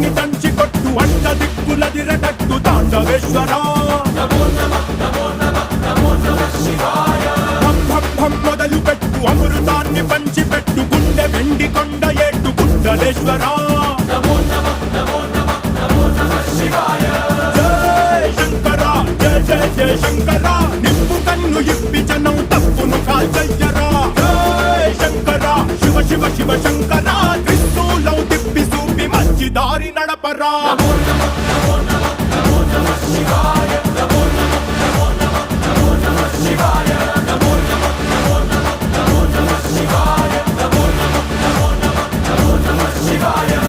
అసురుణ్ణి దంచి కొట్టు అంట దిక్కులదిరటట్టు తాండవేశ్వరా మొదలు పెట్టు అమృతాన్ని పంచి పెట్టు గుండె వెండి కొండ ఏట్టు గుండలేశ్వరా జయ శంకరా జయ జయ జయ శంకరా నిప్పు కన్ను ఇప్పి జనం తప్పును కాల్చయ్యరా జయ శంకరా శివ శివ శివ శంకరా త్రిశూలం తిప్పి చూపి మంచి దారి నడపరా.